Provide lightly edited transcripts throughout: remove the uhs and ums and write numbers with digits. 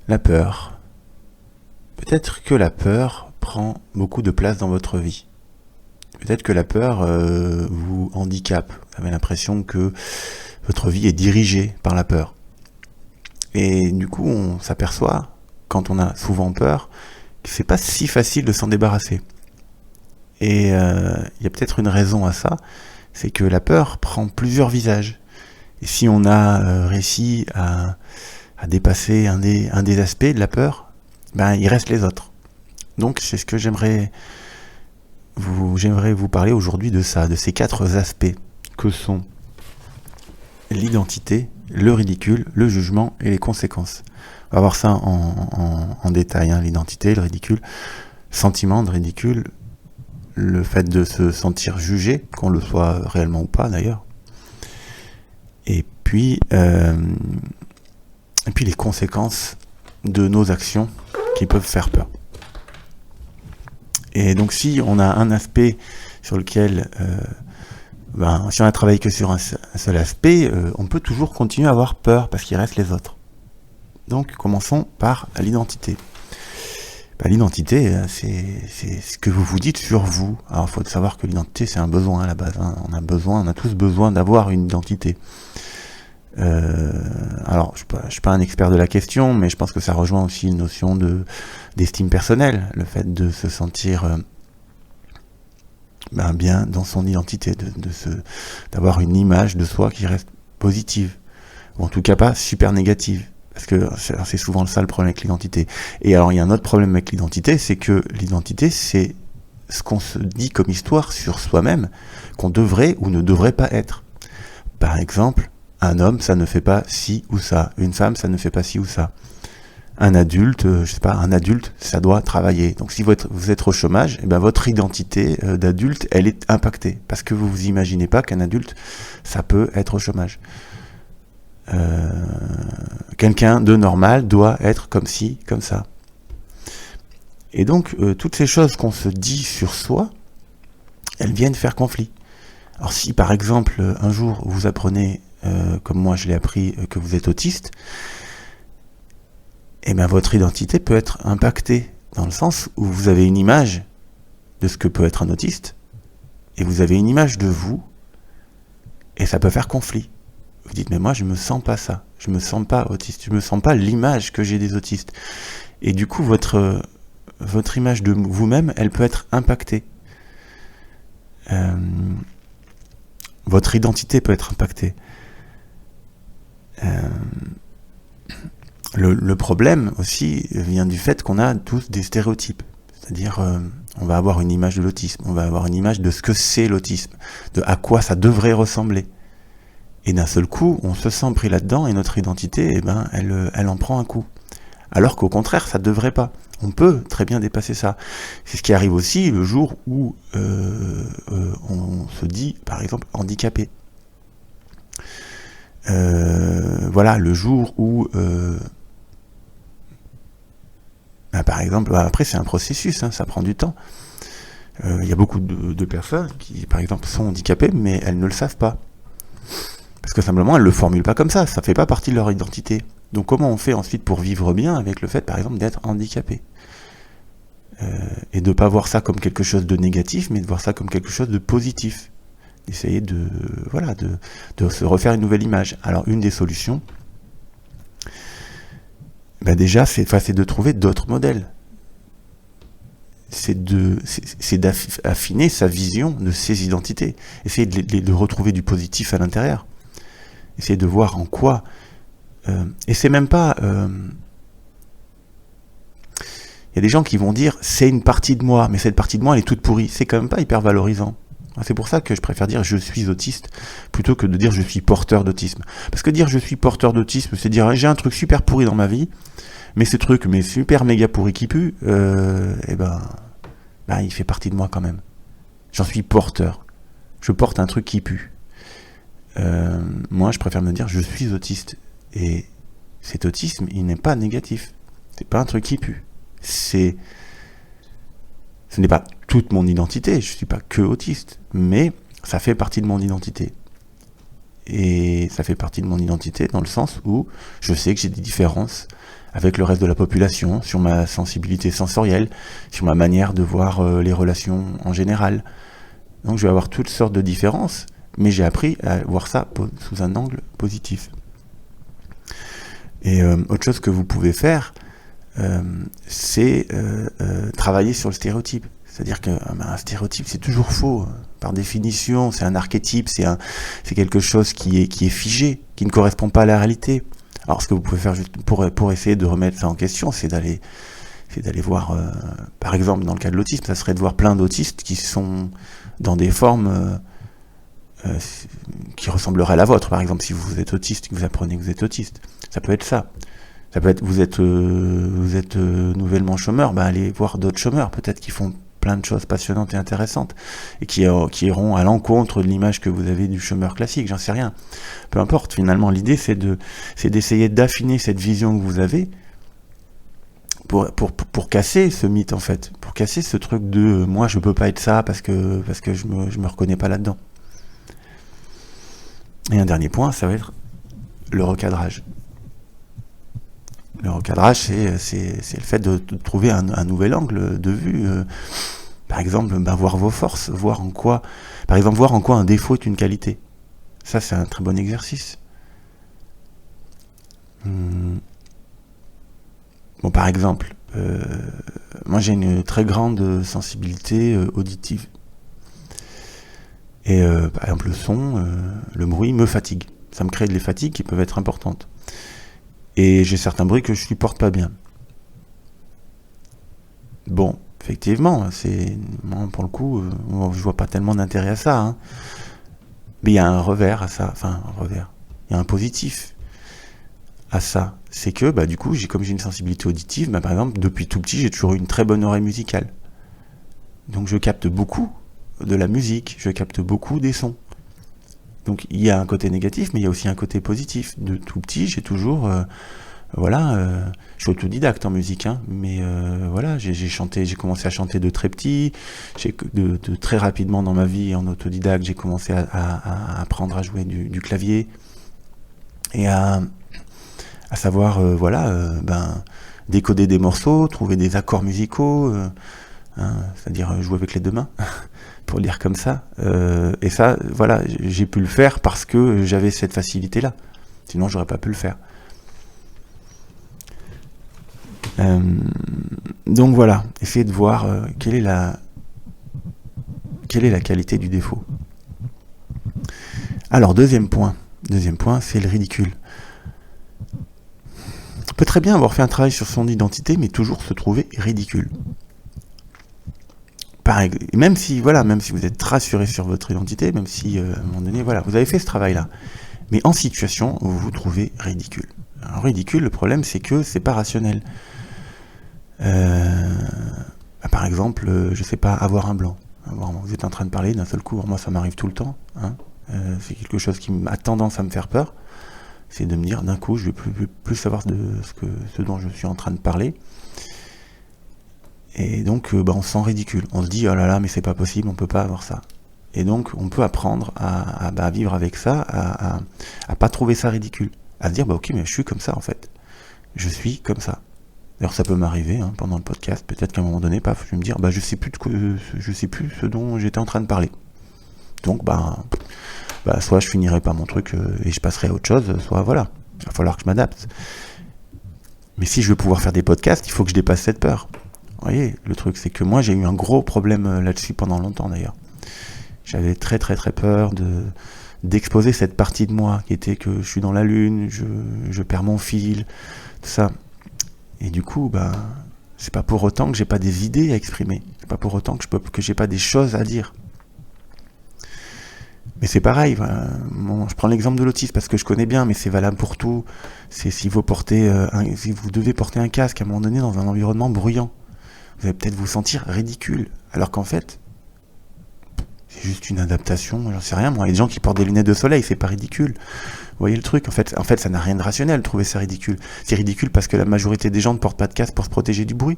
La peur. Peut-être que la peur prend beaucoup de place dans votre vie. Peut-être que la peur vous handicape. Vous avez l'impression que votre vie est dirigée par la peur. Et du coup, on s'aperçoit, quand on a souvent peur, que c'est pas si facile de s'en débarrasser. Et il y a peut-être une raison à ça, c'est que la peur prend plusieurs visages. Et si on a réussi à dépasser un des aspects de la peur, ben il reste les autres. Donc c'est ce que j'aimerais vous parler aujourd'hui de ça, de ces 4 aspects que sont l'identité, le ridicule, le jugement et les conséquences. On va voir ça en détail, hein, l'identité, le ridicule, sentiment de ridicule, le fait de se sentir jugé, qu'on le soit réellement ou pas d'ailleurs, et puis les conséquences de nos actions qui peuvent faire peur. Et donc si on a un aspect sur lequel, si on a travaillé que sur un seul aspect, on peut toujours continuer à avoir peur parce qu'il reste les autres. Donc commençons par l'identité. L'identité, c'est ce que vous vous dites sur vous. Alors il faut savoir que l'identité c'est un besoin à la base, hein. On a tous besoin d'avoir une identité. Alors je suis pas un expert de la question, mais je pense que ça rejoint aussi une notion d'estime personnelle, le fait de se sentir bien dans son identité, d'avoir une image de soi qui reste positive, ou en tout cas pas super négative, parce que c'est souvent ça le problème avec l'identité. Et alors il y a un autre problème avec l'identité, c'est que l'identité c'est ce qu'on se dit comme histoire sur soi-même, qu'on devrait ou ne devrait pas être. Par exemple, un homme, ça ne fait pas ci ou ça. Une femme, ça ne fait pas ci ou ça. Un adulte, un adulte, ça doit travailler. Donc si vous êtes au chômage, votre identité d'adulte, elle est impactée. Parce que vous vous imaginez pas qu'un adulte, ça peut être au chômage. Quelqu'un de normal doit être comme ci, comme ça. Et donc, toutes ces choses qu'on se dit sur soi, elles viennent faire conflit. Alors si par exemple, un jour, vous apprenez, comme moi je l'ai appris, que vous êtes autiste, votre identité peut être impactée, dans le sens où vous avez une image de ce que peut être un autiste, et vous avez une image de vous, et ça peut faire conflit. Vous dites, mais moi je me sens pas ça, je me sens pas autiste, je me sens pas l'image que j'ai des autistes. Et du coup, votre image de vous-même, elle peut être impactée. Votre identité peut être impactée. Le problème aussi vient du fait qu'on a tous des stéréotypes. C'est-à-dire, on va avoir une image de l'autisme, on va avoir une image de ce que c'est l'autisme, de à quoi ça devrait ressembler. Et d'un seul coup, on se sent pris là-dedans et notre identité, elle en prend un coup. Alors qu'au contraire, ça ne devrait pas. On peut très bien dépasser ça. C'est ce qui arrive aussi le jour où on se dit, par exemple, handicapé. Le jour où par exemple, après c'est un processus, hein, ça prend du temps. Il y a beaucoup de personnes qui, par exemple, sont handicapées, mais elles ne le savent pas. Parce que simplement, elles ne le formulent pas comme ça fait pas partie de leur identité. Donc comment on fait ensuite pour vivre bien avec le fait, par exemple, d'être handicapé et de ne pas voir ça comme quelque chose de négatif, mais de voir ça comme quelque chose de positif. D'essayer de se refaire une nouvelle image. Alors une des solutions, déjà, c'est de trouver d'autres modèles. C'est d'affiner sa vision de ses identités. Essayer de retrouver du positif à l'intérieur. Essayer de voir en quoi... et c'est même pas... Il y a des gens qui vont dire, c'est une partie de moi, mais cette partie de moi, elle est toute pourrie. C'est quand même pas hyper valorisant. C'est pour ça que je préfère dire je suis autiste plutôt que de dire je suis porteur d'autisme. Parce que dire je suis porteur d'autisme, c'est dire j'ai un truc super pourri dans ma vie, mais ce truc, mais super méga pourri qui pue, il fait partie de moi quand même. J'en suis porteur. Je porte un truc qui pue. Moi, je préfère me dire je suis autiste. Et cet autisme, il n'est pas négatif. C'est pas un truc qui pue. Ce n'est pas toute mon identité, je ne suis pas que autiste, mais ça fait partie de mon identité. Et ça fait partie de mon identité dans le sens où je sais que j'ai des différences avec le reste de la population, sur ma sensibilité sensorielle, sur ma manière de voir les relations en général. Donc je vais avoir toutes sortes de différences, mais j'ai appris à voir ça sous un angle positif. Et autre chose que vous pouvez faire, c'est travailler sur le stéréotype. C'est-à-dire qu'un stéréotype, c'est toujours faux. Par définition, c'est un archétype, c'est quelque chose qui est figé, qui ne correspond pas à la réalité. Alors ce que vous pouvez faire juste pour essayer de remettre ça en question, c'est d'aller voir, par exemple dans le cas de l'autisme, ça serait de voir plein d'autistes qui sont dans des formes qui ressembleraient à la vôtre. Par exemple, si vous êtes autiste, que vous apprenez que vous êtes autiste, ça peut être ça. Ça peut être vous êtes nouvellement chômeur, allez voir d'autres chômeurs, peut-être qui font plein de choses passionnantes et intéressantes, et qui iront à l'encontre de l'image que vous avez du chômeur classique, j'en sais rien. Peu importe, finalement, l'idée c'est d'essayer d'affiner cette vision que vous avez pour casser ce mythe, en fait, pour casser ce truc de moi je peux pas être ça parce que je me reconnais pas là-dedans. Et un dernier point, ça va être le recadrage. Le recadrage, c'est le fait de trouver un nouvel angle de vue. Par exemple, voir vos forces, voir en quoi un défaut est une qualité. Ça, c'est un très bon exercice. Bon, par exemple, moi j'ai une très grande sensibilité auditive. Et par exemple, le son, le bruit me fatigue. Ça me crée des fatigues qui peuvent être importantes. Et j'ai certains bruits que je supporte pas bien. Bon, effectivement, moi, pour le coup, je vois pas tellement d'intérêt à ça. Hein. Mais il y a un revers à ça, il y a un positif à ça. C'est que, du coup, comme j'ai une sensibilité auditive, par exemple, depuis tout petit, j'ai toujours eu une très bonne oreille musicale. Donc je capte beaucoup de la musique, je capte beaucoup des sons. Donc il y a un côté négatif, mais il y a aussi un côté positif. De tout petit, j'ai toujours... je suis autodidacte en musique, hein, mais j'ai commencé à chanter de très petit. De très rapidement dans ma vie, en autodidacte, j'ai commencé à apprendre à jouer du clavier et à savoir, décoder des morceaux, trouver des accords musicaux, c'est-à-dire jouer avec les deux mains. Pour le dire comme ça, et ça, j'ai pu le faire parce que j'avais cette facilité-là. Sinon, j'aurais pas pu le faire. Donc voilà, essayez de voir quelle est la qualité du défaut. Alors, deuxième point, c'est le ridicule. On peut très bien avoir fait un travail sur son identité, mais toujours se trouver ridicule. Même si vous êtes rassuré sur votre identité, même si à un moment donné, vous avez fait ce travail-là, mais en situation, vous vous trouvez ridicule. Alors ridicule, le problème, c'est que c'est pas rationnel. Par exemple, je sais pas, avoir un blanc. Vous êtes en train de parler d'un seul coup, moi ça m'arrive tout le temps. Hein. C'est quelque chose qui a tendance à me faire peur. C'est de me dire d'un coup, je vais plus savoir de ce dont je suis en train de parler. Et donc, on se sent ridicule. On se dit, oh là là, mais c'est pas possible, on peut pas avoir ça. Et donc, on peut apprendre à vivre avec ça, à pas trouver ça ridicule. À se dire, ok, mais je suis comme ça, en fait. Je suis comme ça. D'ailleurs, ça peut m'arriver, pendant le podcast. Peut-être qu'à un moment donné, je vais me dire, je sais plus ce dont j'étais en train de parler. Donc, soit je finirai pas mon truc et je passerai à autre chose, soit il va falloir que je m'adapte. Mais si je veux pouvoir faire des podcasts, il faut que je dépasse cette peur. Vous voyez, le truc, c'est que moi, j'ai eu un gros problème là-dessus pendant longtemps, d'ailleurs. J'avais très, très, très peur d'exposer cette partie de moi, qui était que je suis dans la lune, je perds mon fil, tout ça. Et du coup, c'est pas pour autant que j'ai pas des idées à exprimer. C'est pas pour autant que j'ai pas des choses à dire. Mais c'est pareil, je prends l'exemple de l'autisme parce que je connais bien, mais c'est valable pour tout. C'est si vous devez porter un casque à un moment donné dans un environnement bruyant. Vous allez peut-être vous sentir ridicule, alors qu'en fait, c'est juste une adaptation, j'en sais rien, moi. Il y a des gens qui portent des lunettes de soleil, c'est pas ridicule. Vous voyez le truc, en fait, ça n'a rien de rationnel, trouver ça ridicule. C'est ridicule parce que la majorité des gens ne portent pas de casque pour se protéger du bruit.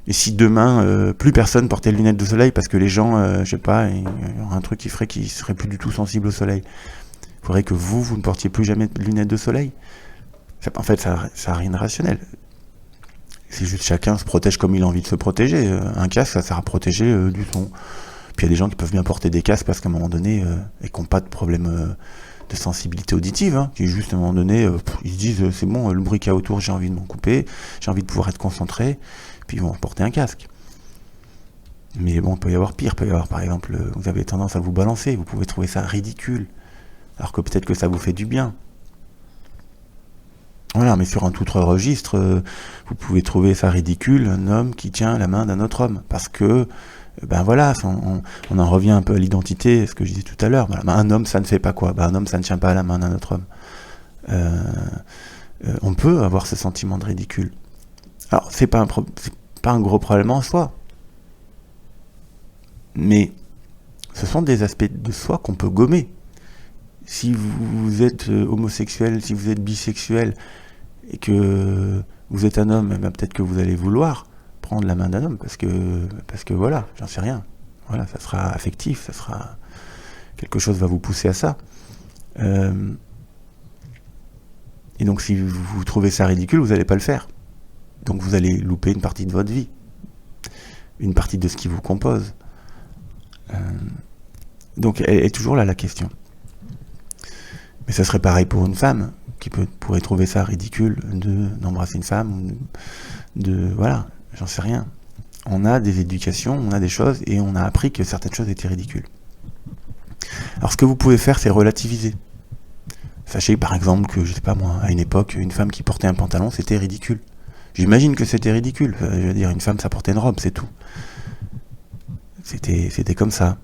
Et si demain, plus personne portait des lunettes de soleil parce que les gens, il y aurait un truc qui ferait qu'ils seraient plus du tout sensibles au soleil. Il faudrait que vous ne portiez plus jamais de lunettes de soleil. En fait, ça a rien de rationnel. C'est juste chacun se protège comme il a envie de se protéger. Un casque, ça sert à protéger du son. Puis il y a des gens qui peuvent bien porter des casques parce qu'à un moment donné, et qui n'ont pas de problème de sensibilité auditive, hein, qui juste à un moment donné, ils se disent c'est bon, le bruit qu'il y a autour, j'ai envie de m'en couper, j'ai envie de pouvoir être concentré, puis ils vont porter un casque. Mais bon, il peut y avoir pire, il peut y avoir par exemple, vous avez tendance à vous balancer, vous pouvez trouver ça ridicule, alors que peut-être que ça vous fait du bien. Voilà, mais sur un tout autre registre, vous pouvez trouver ça ridicule, un homme qui tient la main d'un autre homme, parce que ben voilà, on en revient un peu à l'identité, ce que je disais tout à l'heure. Voilà, ben un homme, ça ne fait pas quoi? Ben un homme, ça ne tient pas la main d'un autre homme. On peut avoir ce sentiment de ridicule. Alors, c'est pas un gros problème en soi, mais ce sont des aspects de soi qu'on peut gommer. Si vous êtes homosexuel, si vous êtes bisexuel, et que vous êtes un homme, ben peut-être que vous allez vouloir prendre la main d'un homme, parce que voilà, j'en sais rien. Voilà, ça sera affectif, ça sera... quelque chose va vous pousser à ça. Et donc si vous trouvez ça ridicule, vous n'allez pas le faire. Donc vous allez louper une partie de votre vie. Une partie de ce qui vous compose. Donc elle est toujours là la question. Mais ça serait pareil pour une femme, qui pourrait trouver ça ridicule d'embrasser une femme, voilà, j'en sais rien. On a des éducations, on a des choses, et on a appris que certaines choses étaient ridicules. Alors ce que vous pouvez faire, c'est relativiser. Sachez par exemple que, je sais pas moi, à une époque, une femme qui portait un pantalon, c'était ridicule. J'imagine que c'était ridicule. Je veux dire, une femme, ça portait une robe, c'est tout. C'était comme ça.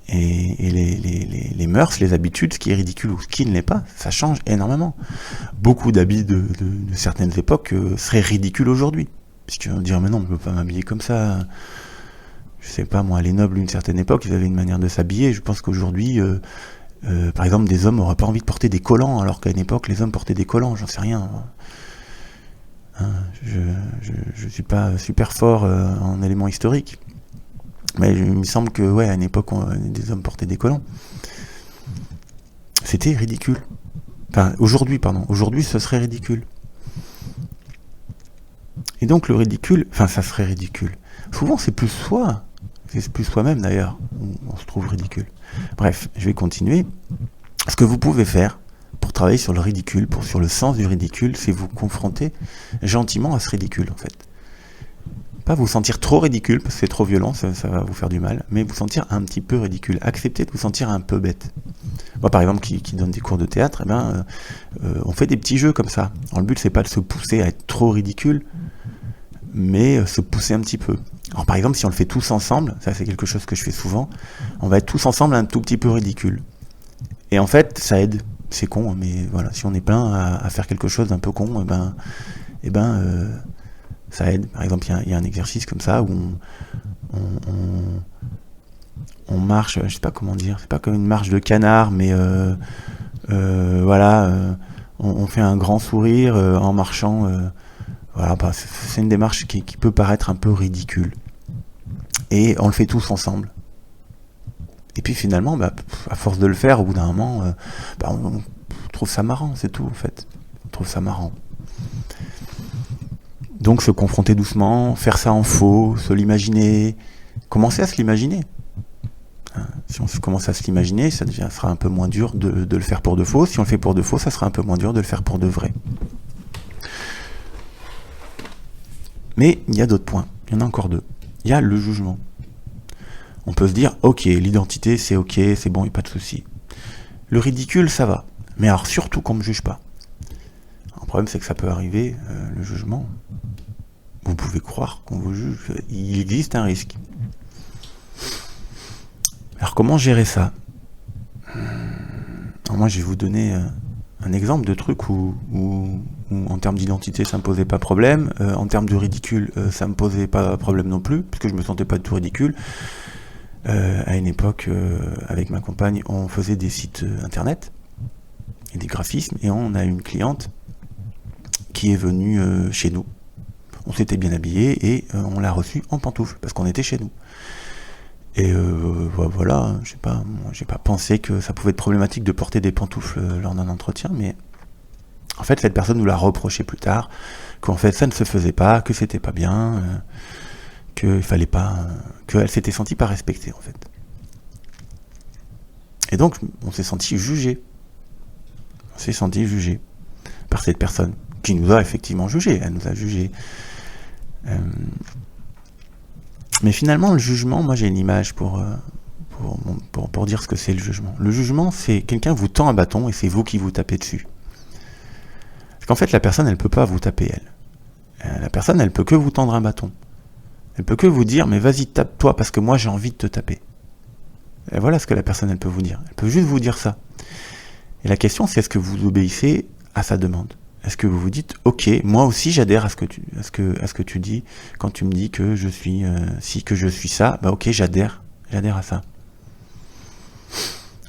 Et les mœurs, les habitudes, ce qui est ridicule ou ce qui ne l'est pas, ça change énormément. Beaucoup d'habits de certaines époques seraient ridicules aujourd'hui. Puisqu'on va dire, mais non, on ne peut pas m'habiller comme ça. Je sais pas, moi, les nobles d'une certaine époque, ils avaient une manière de s'habiller. Je pense qu'aujourd'hui, par exemple, des hommes n'auraient pas envie de porter des collants, alors qu'à une époque, les hommes portaient des collants, j'en sais rien. Hein, je suis pas super fort en éléments historiques. Mais il me semble que, ouais, à une époque, des hommes portaient des collants. C'était ridicule. Enfin, aujourd'hui, ce serait ridicule. Et donc, le ridicule, ça serait ridicule. Souvent, c'est plus soi. C'est plus soi-même, d'ailleurs, où on se trouve ridicule. Bref, je vais continuer. Ce que vous pouvez faire pour travailler sur le ridicule, sur le sens du ridicule, c'est vous confronter gentiment à ce ridicule, en fait. Pas vous sentir trop ridicule, parce que c'est trop violent, ça va vous faire du mal, mais vous sentir un petit peu ridicule. Accepter de vous sentir un peu bête. Moi, par exemple, qui donne des cours de théâtre, on fait des petits jeux comme ça. Alors, le but, c'est pas de se pousser à être trop ridicule, mais se pousser un petit peu. Alors, par exemple, si on le fait tous ensemble, ça c'est quelque chose que je fais souvent, on va être tous ensemble un tout petit peu ridicule. Et en fait, ça aide. C'est con, mais voilà, si on est plein à faire quelque chose d'un peu con, ça aide. Par exemple, il y a un exercice comme ça où on marche, je sais pas comment dire, c'est pas comme une marche de canard, mais on fait un grand sourire en marchant. Voilà, c'est une démarche qui peut paraître un peu ridicule. Et on le fait tous ensemble. Et puis finalement, à force de le faire, au bout d'un moment, on trouve ça marrant, c'est tout en fait. On trouve ça marrant. Donc se confronter doucement, faire ça en faux, se l'imaginer, commencer à se l'imaginer. Si on commence à se l'imaginer, ça sera un peu moins dur de le faire pour de faux. Si on le fait pour de faux, ça sera un peu moins dur de le faire pour de vrai. Mais il y a d'autres points, il y en a encore deux. Il y a le jugement. On peut se dire, ok, l'identité c'est ok, c'est bon, il n'y a pas de souci. Le ridicule, ça va. Mais alors surtout qu'on ne me juge pas. Le problème c'est que ça peut arriver, le jugement. Vous pouvez croire qu'on vous juge. Il existe un risque. Alors comment gérer ça? Alors moi je vais vous donner un exemple de truc où en termes d'identité ça me posait pas problème, en termes de ridicule ça me posait pas problème non plus, puisque je me sentais pas du tout ridicule. À une époque, avec ma compagne, on faisait des sites internet et des graphismes, et on a une cliente qui est venue chez nous. On s'était bien habillé et on l'a reçue en pantoufles parce qu'on était chez nous. Et voilà, j'ai pas pensé que ça pouvait être problématique de porter des pantoufles lors d'un entretien, mais En fait, cette personne nous l'a reproché plus tard, qu'en fait ça ne se faisait pas, que c'était pas bien, qu'il fallait pas, qu'elle s'était sentie pas respectée en fait. Et donc on s'est senti jugé. On s'est senti jugé par cette personne qui nous a effectivement jugé. Elle nous a jugé. Mais finalement, le jugement, moi j'ai une image pour dire ce que c'est le jugement. Le jugement, c'est quelqu'un vous tend un bâton et c'est vous qui vous tapez dessus. Parce qu'en fait, la personne, elle peut pas vous taper, elle. La personne, elle peut que vous tendre un bâton. Elle peut que vous dire, mais vas-y, tape-toi, parce que moi, j'ai envie de te taper. Et voilà ce que la personne, elle peut vous dire. Elle peut juste vous dire ça. Et la question, c'est est-ce que vous obéissez à sa demande? Est-ce que vous vous dites, ok, moi aussi, j'adhère à ce que tu dis, quand tu me dis que je suis que je suis ça, bah ok, j'adhère à ça.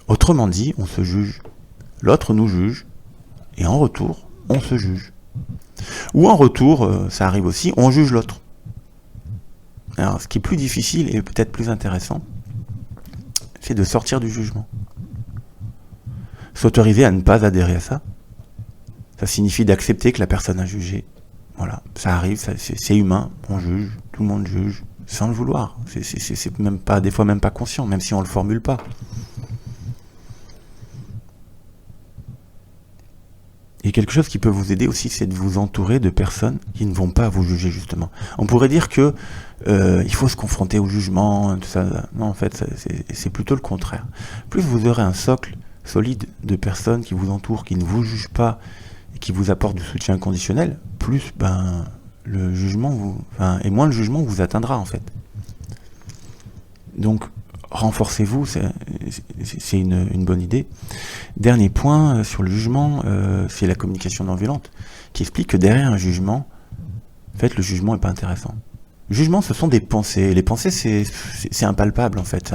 Autrement dit, on se juge. L'autre nous juge, et en retour, on se juge. Ou en retour, ça arrive aussi, on juge l'autre. Alors, ce qui est plus difficile et peut-être plus intéressant, c'est de sortir du jugement. S'autoriser à ne pas adhérer à ça, ça signifie d'accepter que la personne a jugé. Voilà, ça arrive, c'est humain, on juge, tout le monde juge, sans le vouloir. C'est même pas, des fois même pas conscient, même si on le formule pas. Et quelque chose qui peut vous aider aussi, c'est de vous entourer de personnes qui ne vont pas vous juger, justement. On pourrait dire que il faut se confronter au jugement, tout ça. Non, en fait, c'est plutôt le contraire. Plus vous aurez un socle solide de personnes qui vous entourent, qui ne vous jugent pas, et qui vous apportent du soutien inconditionnel, plus le jugement et moins le jugement vous atteindra, en fait. Donc, renforcez-vous, c'est une bonne idée. Dernier point sur le jugement, c'est la communication non violente, qui explique que derrière un jugement, en fait, le jugement n'est pas intéressant. Le jugement, ce sont des pensées. Les pensées, c'est impalpable, en fait.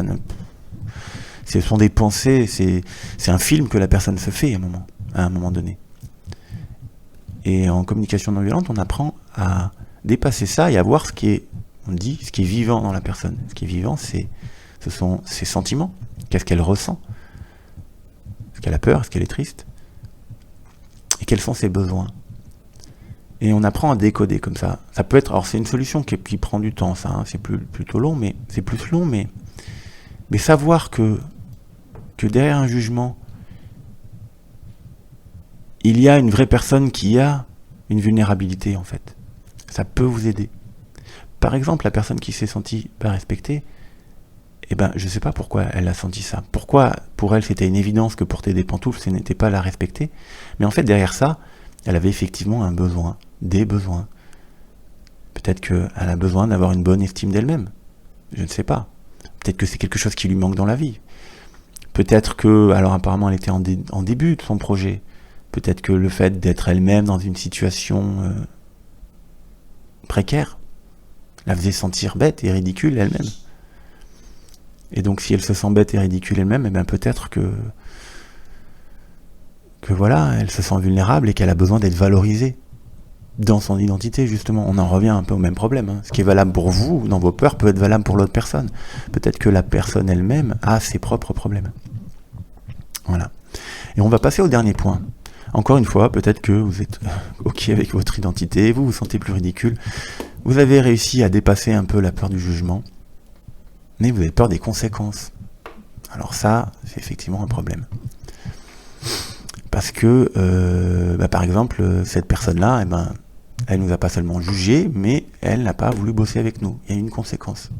Ce sont des pensées, c'est un film que la personne se fait à un moment donné. Et en communication non violente, on apprend à dépasser ça et à voir ce qui est vivant dans la personne. Ce qui est vivant, ce sont ses sentiments. Qu'est-ce qu'elle ressent? Est-ce qu'elle a peur? Est-ce qu'elle est triste? Et quels sont ses besoins? Et on apprend à décoder comme ça. Ça peut être, alors c'est une solution qui prend du temps, ça, hein, c'est plutôt long, mais c'est plus long, mais savoir que derrière un jugement, il y a une vraie personne qui a une vulnérabilité, en fait. Ça peut vous aider. Par exemple, la personne qui s'est sentie pas respectée, je sais pas pourquoi elle a senti ça. Pourquoi, pour elle, c'était une évidence que porter des pantoufles, ce n'était pas la respecter. Mais en fait, derrière ça, elle avait effectivement un besoin, des besoins. Peut-être qu'elle a besoin d'avoir une bonne estime d'elle-même. Je ne sais pas. Peut-être que c'est quelque chose qui lui manque dans la vie. Peut-être que, alors apparemment, elle était en début de son projet. Peut-être que le fait d'être elle-même dans une situation précaire la faisait sentir bête et ridicule elle-même. Et donc si elle se sent bête et ridicule elle-même, peut-être que voilà, elle se sent vulnérable et qu'elle a besoin d'être valorisée dans son identité, justement. On en revient un peu au même problème. Hein. Ce qui est valable pour vous, dans vos peurs, peut être valable pour l'autre personne. Peut-être que la personne elle-même a ses propres problèmes. Voilà. Et on va passer au dernier point. Encore une fois, peut-être que vous êtes ok avec votre identité, vous vous sentez plus ridicule, vous avez réussi à dépasser un peu la peur du jugement, mais vous avez peur des conséquences. Alors ça, c'est effectivement un problème. Parce que, par exemple, cette personne-là, elle nous a pas seulement jugé, mais elle n'a pas voulu bosser avec nous. Il y a une conséquence.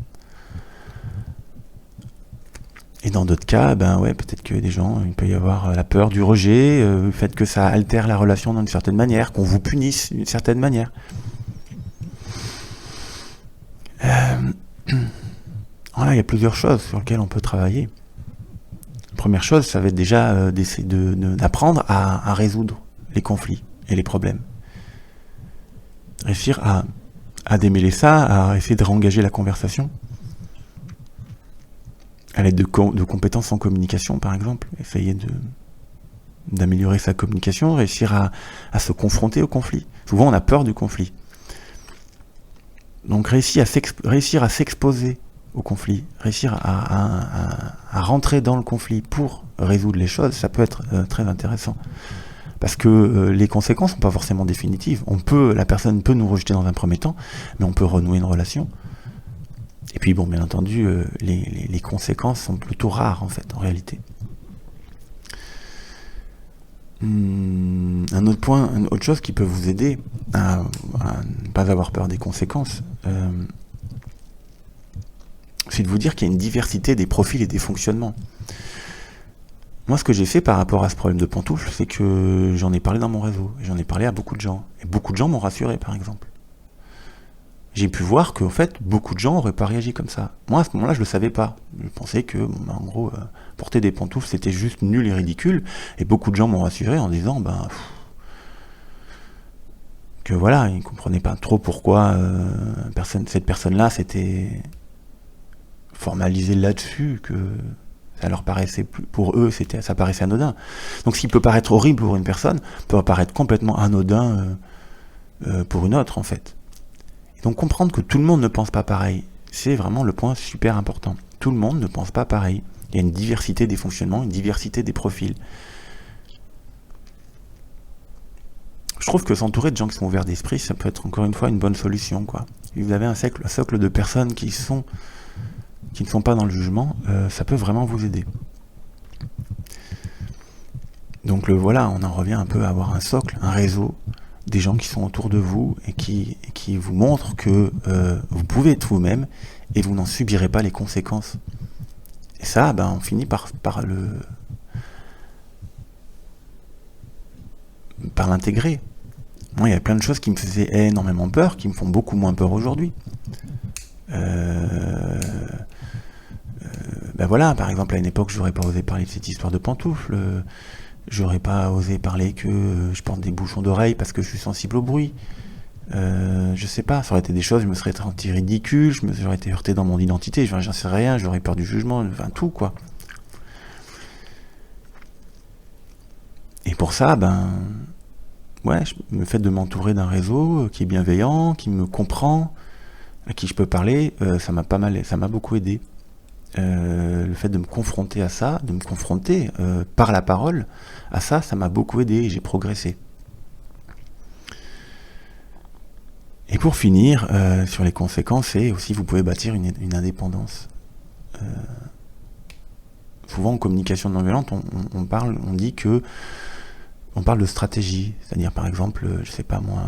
Et dans d'autres cas, peut-être que des gens, il peut y avoir la peur du rejet, le fait que ça altère la relation d'une certaine manière, qu'on vous punisse d'une certaine manière. Voilà, il y a plusieurs choses sur lesquelles on peut travailler. Première chose, ça va être déjà d'essayer d'apprendre à résoudre les conflits et les problèmes. Réussir à démêler ça, à essayer de réengager la conversation. À l'aide de compétences en communication, par exemple. Essayer d'améliorer sa communication, réussir à se confronter au conflit. Souvent, on a peur du conflit. Donc, réussir à s'exposer au conflit, réussir à rentrer dans le conflit pour résoudre les choses, ça peut être très intéressant. Parce que les conséquences sont pas forcément définitives. La personne peut nous rejeter dans un premier temps, mais on peut renouer une relation. Et puis bon, bien entendu, les conséquences sont plutôt rares en fait, en réalité. Un autre point, une autre chose qui peut vous aider à ne pas avoir peur des conséquences, c'est de vous dire qu'il y a une diversité des profils et des fonctionnements. Moi, ce que j'ai fait par rapport à ce problème de pantoufle, c'est que j'en ai parlé dans mon réseau, j'en ai parlé à beaucoup de gens, et beaucoup de gens m'ont rassuré, par exemple. J'ai pu voir qu'en fait, beaucoup de gens n'auraient pas réagi comme ça. Moi, à ce moment-là, je le savais pas. Je pensais que, en gros, porter des pantoufles, c'était juste nul et ridicule. Et beaucoup de gens m'ont rassuré en disant, que voilà, ils comprenaient pas trop pourquoi cette personne-là s'était formalisée là-dessus, que ça leur paraissait pour eux, ça paraissait anodin. Donc, ce qui peut paraître horrible pour une personne peut apparaître complètement anodin pour une autre, en fait. Donc comprendre que tout le monde ne pense pas pareil, c'est vraiment le point super important. Tout le monde ne pense pas pareil. Il y a une diversité des fonctionnements, une diversité des profils. Je trouve que s'entourer de gens qui sont ouverts d'esprit, ça peut être encore une fois une bonne solution, quoi. Si vous avez un socle de personnes qui ne sont pas dans le jugement, ça peut vraiment vous aider. Donc voilà, on en revient un peu à avoir un socle, un réseau, des gens qui sont autour de vous et qui vous montrent que vous pouvez être vous-même et vous n'en subirez pas les conséquences. Et ça, on finit par l'intégrer. Moi, il y a plein de choses qui me faisaient énormément peur, qui me font beaucoup moins peur aujourd'hui. Voilà, par exemple, à une époque, j'aurais pas osé parler de cette histoire de pantoufles. J'aurais pas osé parler que je porte des bouchons d'oreilles parce que je suis sensible au bruit. Je sais pas, ça aurait été des choses, je me serais senti ridicule, j'aurais été heurté dans mon identité, j'en sais rien, j'aurais peur du jugement, enfin tout, quoi. Et pour ça, le fait de m'entourer d'un réseau qui est bienveillant, qui me comprend, à qui je peux parler, ça m'a beaucoup aidé. Le fait de me confronter à ça, de me confronter par la parole à ça, ça m'a beaucoup aidé et j'ai progressé. Et pour finir, sur les conséquences, et aussi vous pouvez bâtir une indépendance. Souvent en communication non violente, on parle de stratégie, c'est-à-dire par exemple, je sais pas moi,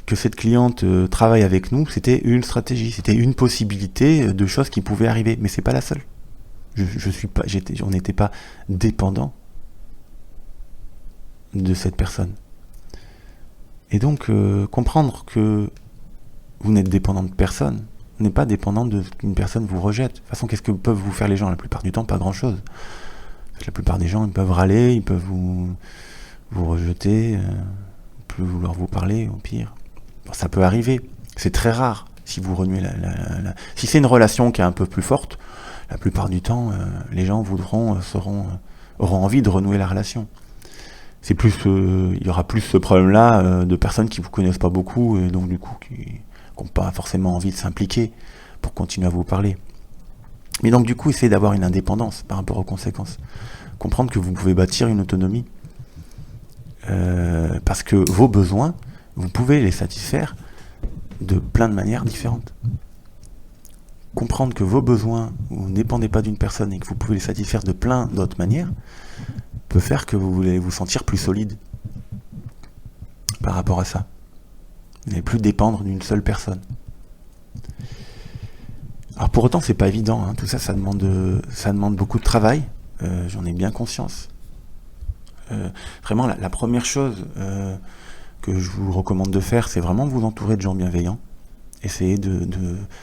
que cette cliente travaille avec nous, c'était une stratégie, c'était une possibilité de choses qui pouvaient arriver, mais c'est pas la seule. On n'était pas dépendant de cette personne. Et donc comprendre que vous n'êtes dépendant de personne, vous n'êtes pas dépendant qu'une personne vous rejette. De toute façon, qu'est-ce que peuvent vous faire les gens? La plupart du temps, pas grand-chose. La plupart des gens, ils peuvent râler, ils peuvent vous rejeter, plus vouloir vous parler, au pire. Ça peut arriver, c'est très rare. Si vous renouez si c'est une relation qui est un peu plus forte, la plupart du temps, les gens auront envie de renouer la relation. C'est plus, il y aura plus ce problème-là de personnes qui vous connaissent pas beaucoup et donc du coup qui n'ont pas forcément envie de s'impliquer pour continuer à vous parler. Mais donc du coup, essayez d'avoir une indépendance par rapport aux conséquences. Comprendre que vous pouvez bâtir une autonomie parce que vos besoins, vous pouvez les satisfaire de plein de manières différentes. Comprendre que vos besoins, vous ne dépendez pas d'une personne et que vous pouvez les satisfaire de plein d'autres manières, peut faire que vous voulez vous sentir plus solide par rapport à ça. Vous n'allez plus dépendre d'une seule personne. Alors pour autant, c'est pas évident, hein. Tout ça, ça demande beaucoup de travail. J'en ai bien conscience. Vraiment, la première chose que je vous recommande de faire, c'est vraiment vous entourer de gens bienveillants. Essayez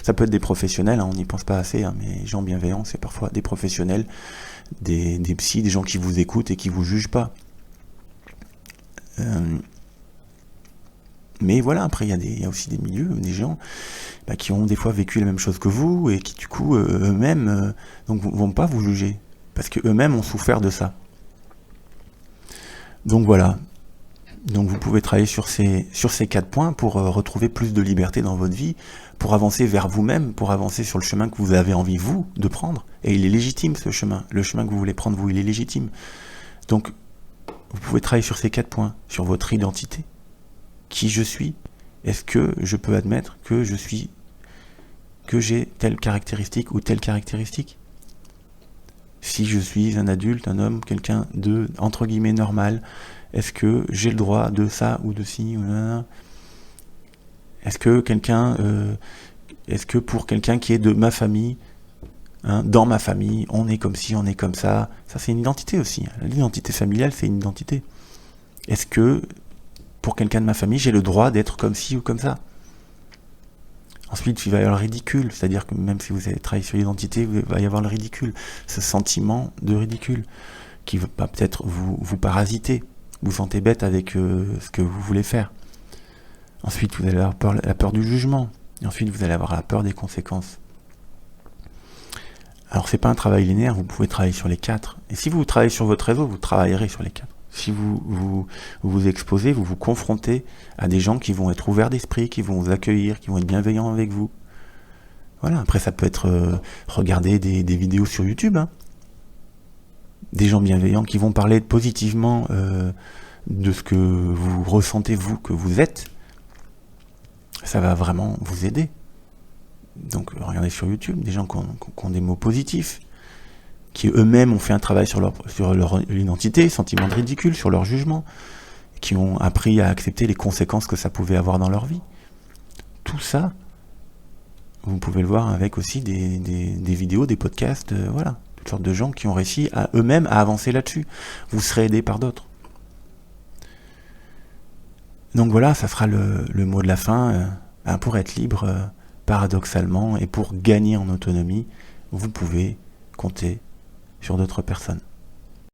ça peut être des professionnels, hein, on n'y pense pas assez, hein, mais les gens bienveillants, c'est parfois des professionnels, des psys, des gens qui vous écoutent et qui vous jugent pas. Mais voilà, après il y a aussi des milieux, des gens qui ont des fois vécu la même chose que vous et qui du coup eux-mêmes donc vont pas vous juger parce que eux-mêmes ont souffert de ça. Donc voilà. Donc vous pouvez travailler sur ces 4 points pour retrouver plus de liberté dans votre vie, pour avancer vers vous-même, pour avancer sur le chemin que vous avez envie, vous, de prendre. Et il est légitime, ce chemin. Le chemin que vous voulez prendre, vous, il est légitime. Donc, vous pouvez travailler sur ces 4 points, sur votre identité. Qui je suis? Est-ce que je peux admettre que j'ai telle caractéristique ou telle caractéristique? Si je suis un adulte, un homme, quelqu'un de, entre guillemets, normal, est-ce que j'ai le droit de ça ou de ci? Est-ce que pour quelqu'un qui est de ma famille, dans ma famille, on est comme ci, on est comme ça, ça c'est une identité aussi. L'identité familiale, c'est une identité. Est-ce que pour quelqu'un de ma famille, j'ai le droit d'être comme ci ou comme ça? Ensuite, il va y avoir le ridicule, c'est-à-dire que même si vous avez travaillé sur l'identité, il va y avoir le ridicule, ce sentiment de ridicule, qui va peut-être vous parasiter, vous sentez bête avec ce que vous voulez faire. Ensuite, vous allez avoir la peur du jugement, et ensuite vous allez avoir la peur des conséquences. Alors c'est pas un travail linéaire, vous pouvez travailler sur les 4, et si vous travaillez sur votre réseau, vous travaillerez sur les 4. Si vous exposez, vous vous confrontez à des gens qui vont être ouverts d'esprit, qui vont vous accueillir, qui vont être bienveillants avec vous. Voilà, après ça peut être regarder des vidéos sur YouTube, des gens bienveillants qui vont parler positivement de ce que vous ressentez, vous, que vous êtes. Ça va vraiment vous aider. Donc regardez sur YouTube des gens qui ont des mots positifs, qui eux-mêmes ont fait un travail sur leur identité, sentiment de ridicule, sur leur jugement, qui ont appris à accepter les conséquences que ça pouvait avoir dans leur vie. Tout ça, vous pouvez le voir avec aussi des vidéos, des podcasts, voilà, toutes sortes de gens qui ont réussi à eux-mêmes à avancer là-dessus. Vous serez aidés par d'autres. Donc voilà, ça sera le mot de la fin. Pour être libre, paradoxalement, et pour gagner en autonomie, vous pouvez compter sur d'autres personnes.